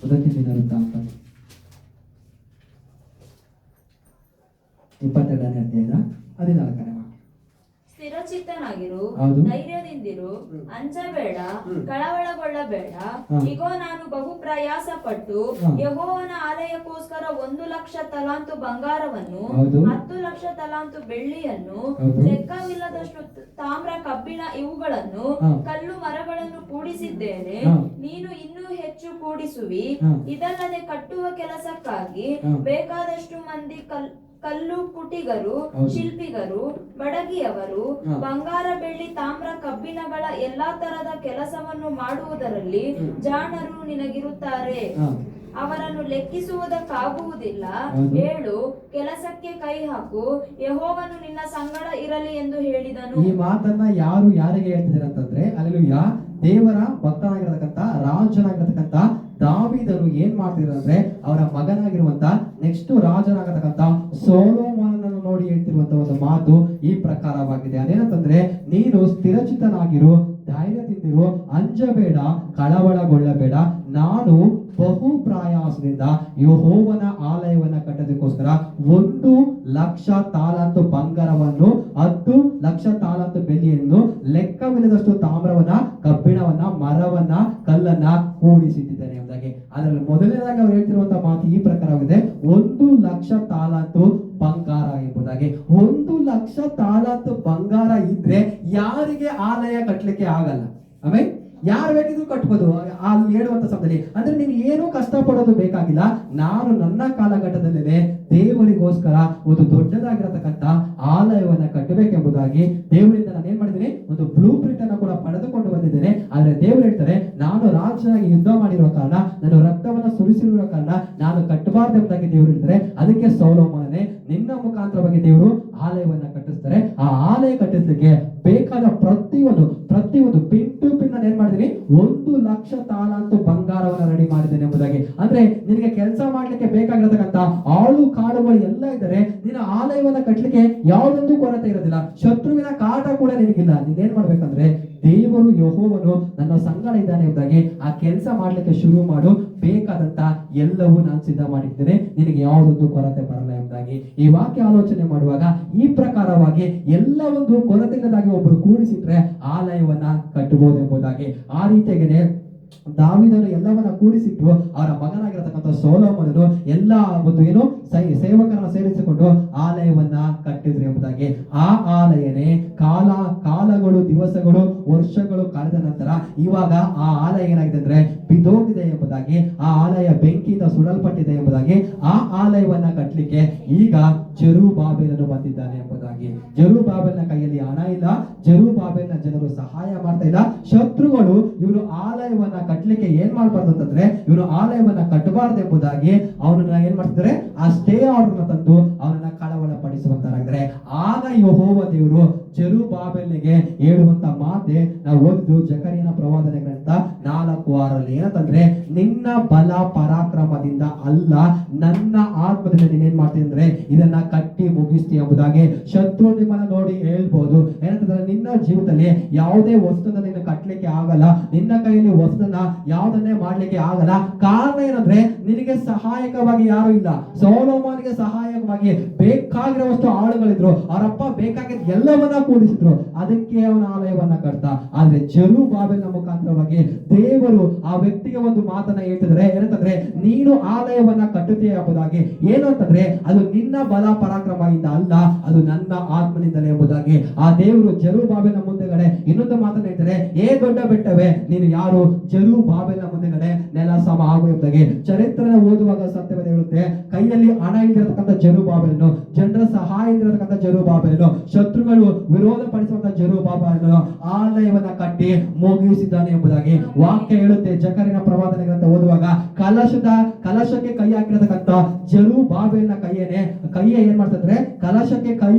ಮೊದಲನೇ ದಿನ ವೃತ್ತಾಂತ 22ನೇ ಅಧ್ಯಾಯದ 14ನೇ ವಾಕ್ಯ. ಸ್ಥಿರಚಿತ್ತನಾಗಿರು, ಹೌದು. ಧೈರ್ಯದಿಂದಿರು, ಅಂಜಬೇಡ, ಕಳವಳಗೊಳ್ಳಬೇಡ. ಇಗೋ ನಾನು ಬಹು ಪ್ರಯಾಸ ಪಟ್ಟು ಯೆಹೋವನ ಆಲಯಕ್ಕೋಸ್ಕರ 1,00,000 ತಲಾಂತು ಬಂಗಾರವನ್ನು, ಹೌದು. 10,00,000 ತಲಾಂತು ಬೆಳ್ಳಿಯನ್ನು, ಹೌದು. ಲೆಕ್ಕವಿಲ್ಲದಷ್ಟು ತಾಮ್ರ ಕಬ್ಬಿಣ ಇವುಗಳನ್ನು, ಕಲ್ಲು ಮರಗಳನ್ನು ಕೂಡಿಸಿದ್ದೇನೆ. ನೀನು ಇನ್ನೂ ಹೆಚ್ಚು ಕೂಡಿಸುವಿ. ಇದಲ್ಲದೆ ಕಟ್ಟುವ ಕೆಲಸಕ್ಕಾಗಿ ಬೇಕಾದಷ್ಟು ಮಂದಿ ಕಲ್ಲು ಕುಟಿಗರು, ಶಿಲ್ಪಿಗರು, ಬಡಗಿಯವರು, ಬಂಗಾರ ಬೆಳ್ಳಿ ತಾಮ್ರ ಕಬ್ಬಿಣಗಳ ಎಲ್ಲಾ ತರದ ಕೆಲಸವನ್ನು ಮಾಡುವುದರಲ್ಲಿ ಜಾಣರು ನಿನಗಿರುತ್ತಾರೆ. ಅವರನ್ನು ಲೆಕ್ಕಿಸುವುದಕ್ಕಾಗುವುದಿಲ್ಲ. ಹೇಳು, ಕೆಲಸಕ್ಕೆ ಕೈ ಹಾಕು, ಯೆಹೋವನು ನಿನ್ನ ಸಂಗಡ ಇರಲಿ ಎಂದು ಹೇಳಿದನು. ಈ ಮಾತನ್ನ ಯಾರಿಗೆ ಹೇಳ್ತಿದ್ದಾರೆ ಅಂತಂದ್ರೆ, ಅಲ್ಲೆಲೂಯಾ, ದೇವರ ಭಕ್ತನಾಗಿರತಕ್ಕಂತ ರಾಜನಾಗಿರತಕ್ಕಂತ ದಾವೀದನು ಏನ್ ಮಾಡ್ತಿದ್ರು ಅಂದ್ರೆ, ಅವರ ಮಗನಾಗಿರುವಂತ ನೆಕ್ಸ್ಟ್ ರಾಜನಾಗತಕ್ಕಂತ ಸೊಲೊಮೋನನನ್ನು ನೋಡಿ ಹೇಳ್ತಿರುವಂತ ಒಂದು ಮಾತು ಈ ಪ್ರಕಾರವಾಗಿದೆ. ಅದೇನಂತಂದ್ರೆ, ನೀನು ಸ್ಥಿರಚಿತ್ತನಾಗಿರು, ಧೈರ್ಯದಿಂದಿರು, ಅಂಜಬೇಡ, ಕಳವಳಗೊಳ್ಳಬೇಡ. ನಾನು ಬಹು ಪ್ರಯಾಸದಿಂದ ಯೆಹೋವನ ಆಲಯವನ್ನ ಕಟ್ಟೋದಕ್ಕೋಸ್ಕರ 1,00,000 ತಾಲಾಂತು ಬಂಗಾರವನ್ನು, 10,00,000 ತಾಲಾಂತು ಬೆಳ್ಳಿಯನ್ನು, ಲೆಕ್ಕವಿಲ್ಲದಷ್ಟು ತಾಮ್ರವನ್ನ, ಕಬ್ಬಿಣವನ್ನ, ಮರವನ್ನ, ಕಲ್ಲನ್ನ ಕೂಡಿಸಿಟ್ಟಿದ್ದೇನೆ ಎಂಬುದಾಗಿ. ಅದರಲ್ಲಿ ಮೊದಲನೇದಾಗಿ ಅವ್ರು ಹೇಳ್ತಿರುವಂತಹ ಮಾತು ಈ ಪ್ರಕಾರವಾಗಿದೆ, 1,00,000 ತಾಲಾಂತು ಬಂಗಾರ ಎಂಬುದಾಗಿ. 1,00,000 ತಾಲಾಂತು ಬಂಗಾರ ಇದ್ರೆ ಯಾರಿಗೆ ಆಲಯ ಕಟ್ಟಲಿಕ್ಕೆ ಆಗಲ್ಲ? ಆಮೇಲೆ ಯಾರು ಬೇಕಿದ್ರು ಕಟ್ಬೋದು ಅಲ್ಲಿ ಹೇಳುವಂತ ಸಮಯದಲ್ಲಿ. ಅಂದ್ರೆ ನೀನು ಏನೂ ಕಷ್ಟಪಡೋದು ಬೇಕಾಗಿಲ್ಲ. ನಾನು ನನ್ನ ಕಾಲಘಟ್ಟದಲ್ಲೇ ದೇವರಿಗೋಸ್ಕರ ಒಂದು ದೊಡ್ಡದಾಗಿರತಕ್ಕಂತ ಆಲಯವನ್ನ ಕಟ್ಟಬೇಕೆಂಬುದಾಗಿ ದೇವರಿಂದ ನಾನು ಏನ್ ಮಾಡಿದ್ದೀನಿ, ಒಂದು ಬ್ಲೂ ಪ್ರಿಂಟ್ ಅನ್ನು ಕೂಡ ಪಡೆದುಕೊಂಡು ಬಂದಿದ್ದೇನೆ. ಆದ್ರೆ ದೇವರು ಹೇಳ್ತಾರೆ, ನಾನು ರಾಜನಾಗಿ ಯುದ್ಧ ಮಾಡಿರುವ ಕಾರಣ, ನಾನು ರಕ್ತವನ್ನ ಸುರಿಸಿರುವ ಕಾರಣ ನಾನು ಕಟ್ಟಬಾರ್ದು ಎಂಬುದಾಗಿ ದೇವರು ಹೇಳ್ತಾರೆ. ಅದಕ್ಕೆ ಸೊಲೊಮೋನನೇ, ನಿನ್ನ ಮುಖಾಂತರವಾಗಿ ದೇವರು ಆಲಯವನ್ನ ಕಟ್ಟಿಸ್ತಾರೆ. ಆ ಆಲಯ ಕಟ್ಟಿಸ್ಲಿಕ್ಕೆ ಬೇಕಾದ ಪ್ರತಿಯೊಂದು ಪಿನ್ ಟು ಪಿನ್ ಏನ್ ಮಾಡಿದೀನಿ, 1,00,000 ತಾಲಾಂತು ಬಂಗಾರವನ್ನ ರೆಡಿ ಮಾಡಿದ್ದೇನೆ ಎಂಬುದಾಗಿ. ಅಂದ್ರೆ ನಿನಗೆ ಕೆಲಸ ಮಾಡ್ಲಿಕ್ಕೆ ಬೇಕಾಗಿರತಕ್ಕಂತ ಆಳು ಕಾಳುಗಳು ಎಲ್ಲ ಇದ್ದಾರೆ. ನಿನ್ನ ಆಲಯವನ್ನ ಕಟ್ಟಲಿಕ್ಕೆ ಯಾವುದೊಂದು ಕೊರತೆ ಇರೋದಿಲ್ಲ. ಶತ್ರುವಿನ ಕಾಟ ಕೂಡ ನಿನಗಿಲ್ಲ. ನೀನೇನ್ ಮಾಡ್ಬೇಕಂದ್ರೆ, ದೇವರು ಯೆಹೋವನು ನನ್ನ ಸಂಗಡ ಇದ್ದಾನೆ ಎಂಬುದಾಗಿ ಆ ಕೆಲಸ ಮಾಡ್ಲಿಕ್ಕೆ ಶುರು ಮಾಡು. ಬೇಕಾದಂತ ಎಲ್ಲವೂ ನಾನು ಸಿದ್ಧ ಮಾಡಿದ್ದೇನೆ, ನಿನಗೆ ಯಾವುದೊಂದು ಕೊರತೆ ಬರಲ್ಲ ಎಂಬುದಾಗಿ ಈ ವಾಕ್ಯ ಆಲೋಚನೆ ಮಾಡುವಾಗ ಈ ಪ್ರಕಾರವಾಗಿ ಎಲ್ಲ ಒಂದು ಕೊರತೆ ಇಲ್ಲದಾಗಿ ಒಬ್ಬರು ಕೂಡಿಸಿಟ್ರೆ ಆಲಯವನ್ನ ಕಟ್ಟಬಹುದು ಎಂಬುದಾಗಿ. ಆ ರೀತಿಯಾಗಿನೇ ದಾವೀದನು ಎಲ್ಲವನ್ನ ಕೂಡಿಸಿಟ್ಟು ಅವರ ಮಗನಾಗಿರತಕ್ಕಂಥ ಸೊಲೊಮೋನನು ಎಲ್ಲ ಒಂದು ಸೇವಕರನ್ನ ಸೇರಿಸಿಕೊಂಡು ಆಲಯವನ್ನ ಕಟ್ಟಿದ್ರು ಎಂಬುದಾಗಿ. ಆ ಆಲಯನೇ ಕಾಲಗಳು, ದಿವಸಗಳು, ವರ್ಷಗಳು ಕಳೆದ ನಂತರ ಇವಾಗ ಆ ಆಲಯ ಏನಾಗಿದೆ ಅಂದ್ರೆ ಬಿದ್ದೋಗಿದೆ ಎಂಬುದಾಗಿ, ಆ ಆಲಯ ಬೆಂಕಿಯಿಂದ ಸುಡಲ್ಪಟ್ಟಿದೆ ಎಂಬುದಾಗಿ. ಆ ಆಲಯವನ್ನ ಕಟ್ಟಲಿಕ್ಕೆ ಈಗ ಜೆರುಬ್ಬಾಬೆಲನು ಬಂದಿದ್ದಾನೆ ಎಂಬುದಾಗಿ. ಜೆರುಬ್ಬಾಬೆಲನ ಕೈಯಲ್ಲಿ ಹಣ ಇಲ್ಲ, ಜೆರುಬ್ಬಾಬೆಲನ ಜನರು ಸಹಾಯ ಮಾಡ್ತಾ ಇಲ್ಲ. ಶತ್ರುಗಳು ಇವನು ಆಲಯವನ್ನ ಕಟ್ಟಲಿಕ್ಕೆ ಏನ್ ಮಾಡ್ಬಾರ್ದು ಅಂತಂದ್ರೆ, ಇವನು ಆಲಯವನ್ನ ಕಟ್ಟಬಾರ್ದು ಎಂಬುದಾಗಿ ಅವನನ್ನ ಏನ್ ಮಾಡ್ತಿದ್ದಾರೆ, ಆ ಸ್ಟೇ ಆರ್ಡರ್ ತಂದು ಅವನನ್ನ ಕಳವಳ ಪಡಿಸುವಂತರಾಗಿದ್ದಾರೆ. ಆಗ ಯೆಹೋವ ದೇವರು ಜೆರುಬ್ಬಾಬೆಲನಿಗೆ ಹೇಳುವಂತ ಮಾತೆ ನಾವು ಓದಿದ್ದು ಜಕರೀಯನ ಪ್ರವಾದನೆ ಗ್ರಂಥ 4:6 ಏನಂತಂದ್ರೆ, ನಿನ್ನ ಬಲ ಪರಾಕ್ರಮದಿಂದ ಅಲ್ಲ, ನನ್ನ ಆತ್ಮದಿಂದ ನೀನೇನ್ ಮಾಡ್ತೀನಿ ಅಂದ್ರೆ ಇದನ್ನ ಕಟ್ಟಿ ಮುಗಿಸ್ತಿ ಎಂಬುದಾಗಿ. ಶತ್ರು ನಿಮ್ಮನ್ನ ನೋಡಿ ಹೇಳ್ಬೋದು ಏನಂತಂದ್ರೆ, ನಿನ್ನ ಜೀವಿತದಲ್ಲಿ ಯಾವುದೇ ವಸ್ತುನ ನೀನು ಕಟ್ಟಲಿಕ್ಕೆ ಆಗಲ್ಲ, ನಿನ್ನ ಕೈಯಲ್ಲಿ ವಸ್ತುನ ಯಾವುದನ್ನೇ ಮಾಡ್ಲಿಕ್ಕೆ ಆಗಲ್ಲ. ಕಾರಣ ಏನಂದ್ರೆ, ನಿನಗೆ ಸಹಾಯಕವಾಗಿ ಯಾರು ಇಲ್ಲ. ಸೊಲೊಮೋನನಿಗೆ ಸಹಾಯಕವಾಗಿ ಬೇಕಾಗಿರುವಷ್ಟು ಆಳುಗಳಿದ್ರು, ಅವರಪ್ಪ ಬೇಕಾಗಿದ್ದ ಎಲ್ಲವನ್ನ ಕೂಡಿಸಿದ್ರು, ಅದಕ್ಕೆ ಅವನ ಆಲಯವನ್ನ ಕಟ್ತ. ಆದ್ರೆ ಜೆರುಬ್ಬಾಬೆಲನ ಮುಖಾಂತರವಾಗಿ ದೇವರು ಆ ವ್ಯಕ್ತಿಗೆ ಒಂದು ಮಾತನ್ನ ಹೇಳ್ತಿದ್ರೆ ಏನಂತಂದ್ರೆ, ನೀನು ಆಲಯವನ್ನ ಕಟ್ಟುತ್ತೀಯ ಎಂಬುದಾಗಿ. ಏನು ಅಂತಂದ್ರೆ, ಅದು ನಿನ್ನ ಬಲ ಪರಾಕ್ರಮದಿಂದ ಅಲ್ಲ, ಅದು ನನ್ನ ಆತ್ಮನಿಂದಲೇ ಎಂಬುದಾಗಿ. ಆ ದೇವರು ಜೆರುಬ್ಬಾಬೆಲನ ಮುಂದೆಗಡೆ ಇನ್ನೊಂದು ಮಾತನ್ನ ಹೇಳ್ತಾರೆ, ಏ ದೊಡ್ಡ ಬೆಟ್ಟವೇ ನೀನು ಯಾರು, ಜೆರುಬ್ಬಾಬೆಲನ ಮುಂದೆಗಡೆ ನೆಲ ಸಮ ಆಗು ಎಂಬುದಾಗಿ. ಚರಿತ್ರೆನ ಓದುವಾಗ ಸತ್ಯವೇದ ಹೇಳುತ್ತೆ, ಕೈಯಲ್ಲಿ ಹಣ ಇಲ್ಲಿರತಕ್ಕಂಥ ಜೆರುಬ್ಬಾಬೆಲನು, ಜನರ ಸಹಾಯ ಇಲ್ಲಿರತಕ್ಕಂಥ ಜೆರುಬ್ಬಾಬೆಲನು, ಶತ್ರುಗಳು ವಿರೋಧ ಪಡಿಸುವಂತ ಜೆರುಬ್ಬಾಬೆಲನು ಆಲಯವನ್ನ ಕಟ್ಟಿ ಮುಗಿಸಿದ್ದಾನೆ ಎಂಬುದಾಗಿ ವಾಕ್ಯ ಹೇಳುತ್ತೆ. ಜಕರೀಯನ ಪ್ರವಾದನೆ ಗ್ರಂಥ ಓದುವಾಗ ಕಲಶಕ್ಕೆ ಕೈ ಹಾಕಿರತಕ್ಕಂಥ ಜೆರುಬ್ಬಾಬೆಲನ ಕೈಯೇ ಏನ್ ಮಾಡ್ತಂದ್ರೆ, ಕಲಶಕ್ಕೆ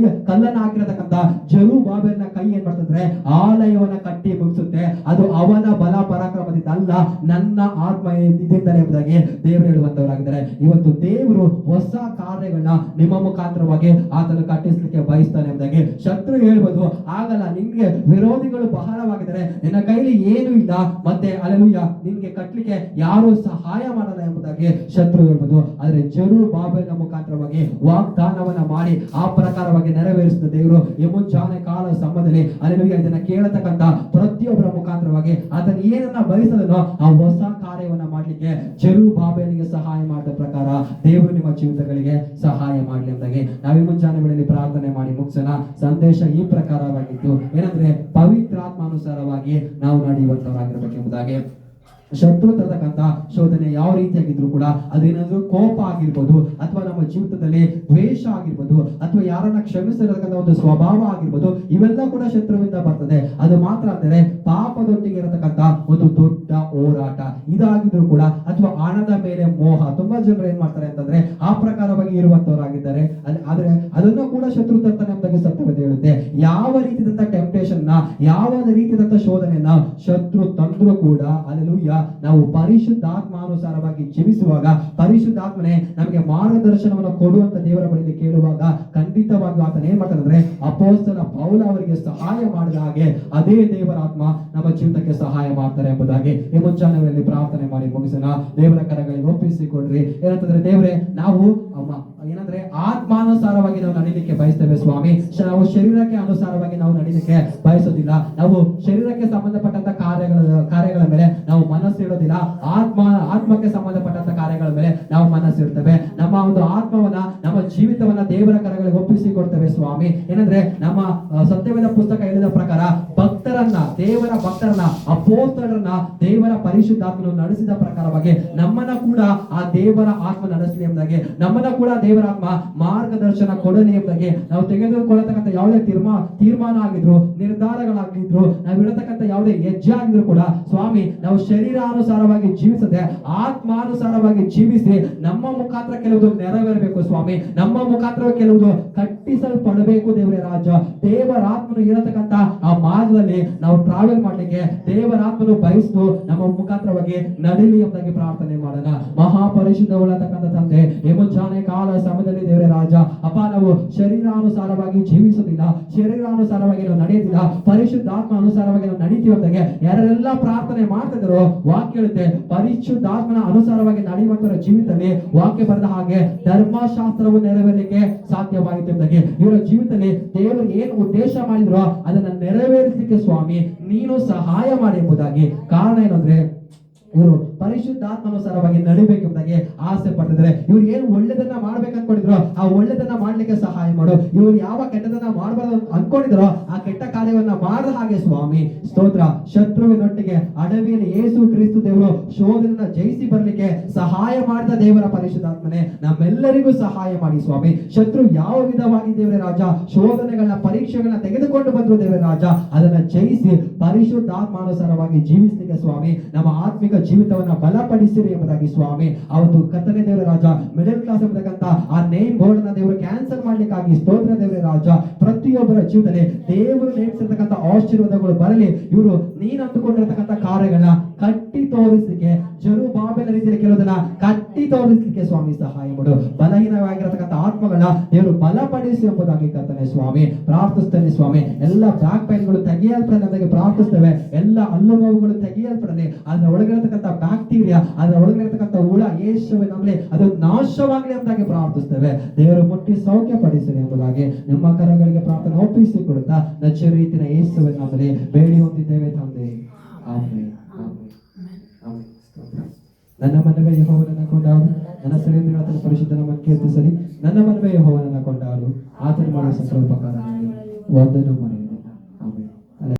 ಕಲ್ಲನ್ನ ಹಾಕಿರತಕ್ಕಂಥ ಜೆರುಬ್ಬಾಬೆಲನ ಕೈ ಏನ್ ಮಾಡ್ತಂದ್ರೆ ಆಲಯವನ್ನ ಕಟ್ಟಿ ಮುಗಿಸುತ್ತೆ. ಅದು ಅವನ ಬಲ ಪರಾಕ್ರಮದಿಂದ ಅಲ್ಲ, ನನ್ನ ಆತ್ಮ ಇದರಿಂದಲೇ ಎಂಬುದಾಗಿ ದೇವರು ಹೇಳುವಂತವರಾಗಿದ್ದಾರೆ. ಇವತ್ತು ದೇವರು ಹೊಸ ಕಾರ್ಯಗಳನ್ನ ನಿಮ್ಮ ಮುಖಾಂತರವಾಗಿ ಆತನು ಕಟ್ಟಿಸ್ಲಿಕ್ಕೆ ಬಯಸ್ತಾನೆ ಎಂಬುದಾಗಿ. ಶತ್ರು ಹೇಳ್ಬೋದು, ಆಗಲ್ಲ, ನಿಮ್ಗೆ ವಿರೋಧಿಗಳು ಬಹಳವಾಗಿದ್ದಾರೆ, ನಿನ್ನ ಕೈಲಿ ಏನು ಇಲ್ಲ, ಮತ್ತೆ ಅಲ್ಲೆಲೂಯಾ ನಿನ್ಗೆ ಕಟ್ಲಿಕ್ಕೆ ಯಾರು ಸಹಾಯ ಮಾಡಲ್ಲ ಎಂಬುದಾಗಿ ಎಂಬುದಾಗಿ ಶತ್ರು ಹೇಳ್ಬೋದು. ಆದ್ರೆ ಜೆರುಬ್ಬಾಬೆಲನ ಮುಖಾಂತರವಾಗಿ ವಾಗ್ದಾನವನ್ನ ಮಾಡಿ ಆ ಪ್ರಕಾರವಾಗಿ ನೆರವೇರಿಸಿದ ದೇವರು ಈ ಮುಂಜಾನೆ ಕಾಲ ಸಮಯದಲ್ಲಿ ಹಲ್ಲೆಲೂಯಾ ಇದನ್ನ ಕೇಳತಕ್ಕಂತ ಪ್ರತಿಯೊಬ್ಬರ ಮುಖಾಂತರವಾಗಿ ಆತನ ಏನನ್ನ ಬಯಸದನೋ ಆ ಹೊಸ ಕಾರ್ಯವನ್ನ ಮಾಡ್ಲಿಕ್ಕೆ ಜೆರುಬ್ಬಾಬೆಲನಿಗೆ ಸಹಾಯ ಮಾಡಿದ ಪ್ರಕಾರ ದೇವರು ನಿಮ್ಮ ಜೀವಿತಗಳಿಗೆ ಸಹಾಯ ಮಾಡ್ಲಿ ಎಂದಾಗಿ ನಾವು ಈ ಮುಂಜಾನೆ ವೇಳೆಯಲ್ಲಿ ಪ್ರಾರ್ಥನೆ ಮಾಡಿ ಮುಗಿಸೋಣ. ಸಂದೇಶ ಈ ಪ್ರಕಾರವಾಗಿತ್ತು, ಏನಂದ್ರೆ ಪವಿತ್ರಾತ್ಮಾನುಸಾರವಾಗಿ ನಾವು ನಡೆಯುವಂತವರಾಗಿರ್ಬೇಕೆಂಬುದಾಗಿ. ಶತ್ರು ತರತಕ್ಕಂತ ಶೋಧನೆ ಯಾವ ರೀತಿಯಾಗಿದ್ರು ಕೂಡ ಅದೇನಾದ್ರೂ ಕೋಪ ಆಗಿರ್ಬೋದು, ಅಥವಾ ನಮ್ಮ ಜೀವಿತದಲ್ಲಿ ದ್ವೇಷ ಆಗಿರ್ಬೋದು, ಅಥವಾ ಯಾರನ್ನ ಕ್ಷಮಿಸಿರತಕ್ಕಂಥ ಒಂದು ಸ್ವಭಾವ ಆಗಿರ್ಬೋದು, ಇವೆಲ್ಲ ಕೂಡ ಶತ್ರುವಿಂದ ಬರ್ತದೆ. ಅದು ಮಾತ್ರ ಅಂದರೆ ಪಾಪದೊಟ್ಟಿಗೆ ಇರತಕ್ಕಂತ ಒಂದು ದೊಡ್ಡ ಹೋರಾಟ ಇದಾಗಿದ್ರು ಕೂಡ, ಅಥವಾ ಹಣದ ಮೇಲೆ ಮೋಹ. ತುಂಬಾ ಜನರು ಏನ್ ಮಾಡ್ತಾರೆ ಅಂತಂದ್ರೆ ಆ ಪ್ರಕಾರವಾಗಿ ಇರುವಂತವರಾಗಿದ್ದಾರೆ. ಆದ್ರೆ ಅದನ್ನು ಕೂಡ ಶತ್ರು ತರ್ತಾನೆ ಎಂಬುದಾಗಿ ಸತ್ಯವೇದ ಹೇಳುತ್ತೆ. ಯಾವ ರೀತಿಯಾದಂತ ಟೆಂಪ್ಟೇಷನ್ ನ, ಯಾವ ರೀತಿಯಾದಂತ ಶೋಧನೆಯನ್ನ ಶತ್ರು ತಂದ್ರು ಕೂಡ ಹಲ್ಲೆಲೂಯಾ ನಾವು ಪರಿಶುದ್ಧಾತ್ಮಾನುಸಾರವಾಗಿ ಜೀವಿಸುವಾಗ, ಪರಿಶುದ್ಧಾತ್ಮನೇ ನಮಗೆ ಮಾರ್ಗದರ್ಶನವನ್ನು ಕೊಡುವಂತ ದೇವರ ಬಳಿಗೆ ಕೇಳುವಾಗ ಖಂಡಿತವಾಗಿ ಆತನ ಏನ್ ಮಾಡ್ತಾನೆ ಅಂದ್ರೆ ಅಪೊಸ್ತಲ ಪೌಲ ಅವರಿಗೆ ಸಹಾಯ ಮಾಡಿದ ಹಾಗೆ ಅದೇ ದೇವರ ಆತ್ಮ ನಮ್ಮ ಜೀವಿತಕ್ಕೆ ಸಹಾಯ ಮಾಡ್ತಾರೆ ಎಂಬುದಾಗಿ ಈ ಮುಂಜಾನೆಯಲ್ಲಿ ಪ್ರಾರ್ಥನೆ ಮಾಡಿ ಮುಗಿಸೋಣ. ದೇವರ ಕರಗಳಿಗೆ ಒಪ್ಪಿಸಿಕೊಡ್ರಿ. ಏನಂತಂದ್ರೆ ದೇವರೇ, ನಾವು ಏನಂದ್ರೆ ಆತ್ಮಾನುಸಾರವಾಗಿ ನಾವು ನಡೀಲಿಕ್ಕೆ ಬಯಸ್ತೇವೆ ಸ್ವಾಮಿ. ನಾವು ಶರೀರಕ್ಕೆ ಅನುಸಾರವಾಗಿ ನಾವು ನಡೀಲಿಕ್ಕೆ ಬಯಸೋದಿಲ್ಲ. ನಾವು ಶರೀರಕ್ಕೆ ಸಂಬಂಧಪಟ್ಟಂತ ಕಾರ್ಯಗಳ ಮೇಲೆ ನಾವು ಮನಸ್ಸಿಡೋದಿಲ್ಲ. ಆತ್ಮಕ್ಕೆ ಸಂಬಂಧಪಟ್ಟಂತ ಕಾರ್ಯಗಳ ಮೇಲೆ ನಾವು ಮನಸ್ಸಿಡ್ತೇವೆ. ನಮ್ಮ ಒಂದು ಆತ್ಮವನ್ನ, ನಮ್ಮ ಜೀವಿತವನ್ನ ದೇವರ ಕರಗಳಿಗೆ ಒಪ್ಪಿಸಿಕೊಡ್ತೇವೆ ಸ್ವಾಮಿ. ಏನಂದ್ರೆ ನಮ್ಮ ಸತ್ಯವೇದ ಪುಸ್ತಕ ಹೇಳಿದ ಪ್ರಕಾರ ದೇವರ ಭಕ್ತರನ್ನ ಅಪೊಸ್ತಲರನ್ನ ದೇವರ ಪರಿಶುದ್ಧಾತ್ಮನು ನಡೆಸಿದ ಪ್ರಕಾರವಾಗಿ ನಮ್ಮನ್ನ ಕೂಡ ಆ ದೇವರ ಆತ್ಮ ನಡೆಸಲಿ ಎಂಬುದಾಗಿ, ನಮ್ಮನ್ನ ಕೂಡ ದೇವರ ಆತ್ಮ ಮಾರ್ಗದರ್ಶನ ಕೊಡಲಿ ಎಂಬುದಾಗಿ ನಾವು ತೆಗೆದುಕೊಳ್ಳತಕ್ಕಂಥ ಯಾವುದೇ ತೀರ್ಮಾನ ಆಗಿದ್ರು, ನಿರ್ಧಾರಗಳಾಗಿದ್ರು, ನಾವು ಇಡತಕ್ಕಂಥ ಯಾವುದೇ ಹೆಜ್ಜೆ ಆಗಿದ್ರು ಕೂಡ ಸ್ವಾಮಿ, ನಾವು ಶರೀರಾನುಸಾರವಾಗಿ ಜೀವಿಸದೆ ಆತ್ಮಾನುಸಾರವಾಗಿ ಜೀವಿಸಿ ನಮ್ಮ ಮುಖಾಂತರ ಕೆಲವುದು ನೆರವೇರಬೇಕು ಸ್ವಾಮಿ. ನಮ್ಮ ಮುಖಾಂತರ ಕೆಲವುದು ಕಟ್ಟಿಸಲ್ಪಡಬೇಕು ದೇವರೇ ರಾಜ. ದೇವರಾತ್ಮನು ಇರತಕ್ಕಂತ ಆ ಮಾರ್ಗದಲ್ಲಿ ನಾವು ಟ್ರಾವೆಲ್ ಮಾಡ್ಲಿಕ್ಕೆ ದೇವರಾತ್ಮನು ಬಯಸ್ತು ನಮ್ಮ ಮುಖಾಂತರವಾಗಿ ನಡೀಲಿ ಎಂಬುದಾಗಿ ಪ್ರಾರ್ಥನೆ ಮಾಡೋಣ. ಮಹಾಪರಿಶುದ್ಧವುಳ್ಳತಕ್ಕಂಥ ತಂದೆ, ಈ ಮುಂಜಾನೆ ಕಾಲ ಸಮಯದಲ್ಲಿ ದೇವರೇ ರಾಜ ಅಪ್ಪ, ನಾವು ಶರೀರಾನುಸಾರವಾಗಿ ಜೀವಿಸುವುದಿಲ್ಲ, ಶರೀರಾನುಸಾರವಾಗಿ ನಾವು ನಡೆಯುತ್ತಿಲ್ಲ, ಪರಿಶುದ್ಧಾತ್ಮ ಅನುಸಾರವಾಗಿ ನಾವು ನಡೀತೀವಿ ಅಂತಾಗೆ ಯಾರೆಲ್ಲ ಪ್ರಾರ್ಥನೆ ಮಾಡ್ತಿದ್ರು ವಾಕ್ಯ ಹೇಳುತ್ತೆ, ಪರಿಶುದ್ಧಾತ್ಮನ ಅನುಸಾರವಾಗಿ ನಡೆಯುವಂತರ ಜೀವಿತದಲ್ಲಿ ವಾಕ್ಯ ಬರೆದ ಹಾಗೆ ಧರ್ಮಶಾಸ್ತ್ರವು ನೆರವೇರಲಿಕ್ಕೆ ಸಾಧ್ಯವಾಯಿತು ಎಂಬುದಾಗಿ ಇವರ ಜೀವಿತದಲ್ಲಿ ದೇವರು ಏನು ಉದ್ದೇಶ ಮಾಡಿದ್ರು ಅದನ್ನ ನೆರವೇರಿಸಲಿಕ್ಕೆ ಸ್ವಾಮಿ ನೀನು ಸಹಾಯ ಮಾಡಿ ಎಂಬುದಾಗಿ. ಕಾರಣ ಏನಂದ್ರೆ ಇವರು ಪರಿಶುದ್ಧಾತ್ಮಾನುಸಾರವಾಗಿ ನಡಿಬೇಕೆಂಬುದಾಗಿ ಆಸೆ ಪಡ್ತಿದ್ದಾರೆ. ಇವ್ರು ಏನು ಒಳ್ಳೆದನ್ನ ಮಾಡ್ಬೇಕು ಅನ್ಕೊಂಡಿದ್ರು ಆ ಒಳ್ಳೆದನ್ನ ಮಾಡ್ಲಿಕ್ಕೆ ಸಹಾಯ ಮಾಡು. ಇವ್ರು ಯಾವ ಕೆಟ್ಟದನ್ನ ಮಾಡಬಾರ್ದು ಅನ್ಕೊಂಡಿದ್ರು ಆ ಕೆಟ್ಟ ಕಾರ್ಯವನ್ನ ಮಾಡದ ಹಾಗೆ ಸ್ವಾಮಿ ಸ್ತೋತ್ರ. ಶತ್ರುವಿನೊಟ್ಟಿಗೆ ಅಡವಿಯಲ್ಲಿ ಯೇಸು ಕ್ರಿಸ್ತು ದೇವರು ಶೋಧನೆಯನ್ನ ಜಯಿಸಿ ಬರ್ಲಿಕ್ಕೆ ಸಹಾಯ ಮಾಡಿದ ದೇವರ ಪರಿಶುದ್ಧಾತ್ಮನೆ ನಮ್ಮೆಲ್ಲರಿಗೂ ಸಹಾಯ ಮಾಡಿ ಸ್ವಾಮಿ. ಶತ್ರು ಯಾವ ವಿಧವಾಗಿ ದೇವರ ರಾಜ ಶೋಧನೆಗಳನ್ನ ಪರೀಕ್ಷೆಗಳನ್ನ ತೆಗೆದುಕೊಂಡು ಬಂದ್ರು ದೇವರ ರಾಜ, ಅದನ್ನ ಜಯಿಸಿ ಪರಿಶುದ್ಧಾತ್ಮಾನುಸಾರವಾಗಿ ಜೀವಿಸಲಿಕ್ಕೆ ಸ್ವಾಮಿ ನಮ್ಮ ಆತ್ಮಿಕ ಜೀವಿತವನ್ನ ಬಲಪಡಿಸಿರಿ ಎಂಬುದಾಗಿ ಸ್ವಾಮಿ. ಅವತ್ತು ಕರ್ತನೆ ದೇವರ ರಾಜ ಮಿಡಲ್ ಕ್ಲಾಸ್ ಎಂಬತಕ್ಕಂತ ಆ ನೇಮ್ ಬೋರ್ಡ್ ಅನ್ನ ದೇವರು ಕ್ಯಾನ್ಸಲ್ ಮಾಡ್ಲಿಕ್ಕಾಗಿ ಸ್ತೋತ್ರ ದೇವರ ರಾಜ. ಪ್ರತಿಯೊಬ್ಬರ ಜೀವಿತದಲ್ಲಿ ದೇವರು ನೇಮಿಸಿರ್ತಕ್ಕಂಥ ಆಶೀರ್ವಾದಗಳು ಬರಲಿ. ಇವರು ನೀನು ಅಂದುಕೊಂಡಿರತಕ್ಕಂಥ ಕಾರ್ಯಗಳನ್ನ ಕಟ್ಟಿ ತೋರಿಸಲಿಕ್ಕೆ, ಜೆರುಬ್ಬಾಬೆಲ ರೀತಿಯಲ್ಲಿ ಕೆಲವುದನ್ನ ಕಟ್ಟಿ ತೋರಿಸಲಿಕ್ಕೆ ಸ್ವಾಮಿ ಸಹಾಯ ಮಾಡು. ಬಲಹೀನವಾಗಿರತಕ್ಕಂಥ ಆತ್ಮಗಳನ್ನ ದೇವರು ಬಲಪಡಿಸಿ ಎಂಬುದಾಗಿ ಕರ್ತನೆ ಸ್ವಾಮಿ ಪ್ರಾರ್ಥಿಸ್ತೇನೆ ಸ್ವಾಮಿ. ಎಲ್ಲ ಬ್ಯಾಕ್ ಪೈನ್ಗಳು ತೆಗೆಯಲ್ಪಡಲಿ ಪ್ರಾರ್ಥಿಸ್ತೇವೆ. ಎಲ್ಲ ಹಲ್ಲು ನೋವುಗಳು ತೆಗೆಯಲ್ಪಡಲಿ. ಅದರ ಒಳಗಿರತಕ್ಕಂಥ ಬ್ಯಾಕ್ಟೀರಿಯಾ, ಅದರ ಒಳಗಿರತಕ್ಕಂಥ ಹುಳ ಯೇಸುವಿನಲ್ಲಿ ಅದು ನಾಶವಾಗಲಿ ಎಂಬುದಾಗಿ ಪ್ರಾರ್ಥಿಸ್ತೇವೆ. ದೇವರು ಮುಟ್ಟಿ ಸೌಖ್ಯ ಪಡಿಸಲಿ ಎಂಬುದಾಗಿ ನಿಮ್ಮ ಕರಗಳಿಗೆ ಪ್ರಾರ್ಥನೆ ಒಪ್ಪಿಸಿ ಕೊಡುತ್ತಾ ನಚ್ಚರೀತಿನ ಯೇಸುವಿನಲ್ಲಿ ಬೇಡಿ ಹೊಂದಿದ್ದೇವೆ ತಂದೆ. ಆಮೆನ್. ನನ್ನ ಮನವೇ ಯೆಹೋವನನ್ನ ಕೊಂಡಾಡು, ನನ್ನ ಸೆರೆಯಿಂದಗಳ ಪರಿಶುದ್ಧ ನಾಮವನ್ನು ಕೀರ್ತಿಸಲಿ. ನನ್ನ ಮನವೇ ಯೆಹೋವನನ್ನ ಕೊಂಡಾಡು, ಆತನು ಮಾಡುವ ಸಕಲ ಉಪಕಾರಗಳಲ್ಲಿ ಒಂದನ್ನು ಮಾಡಿ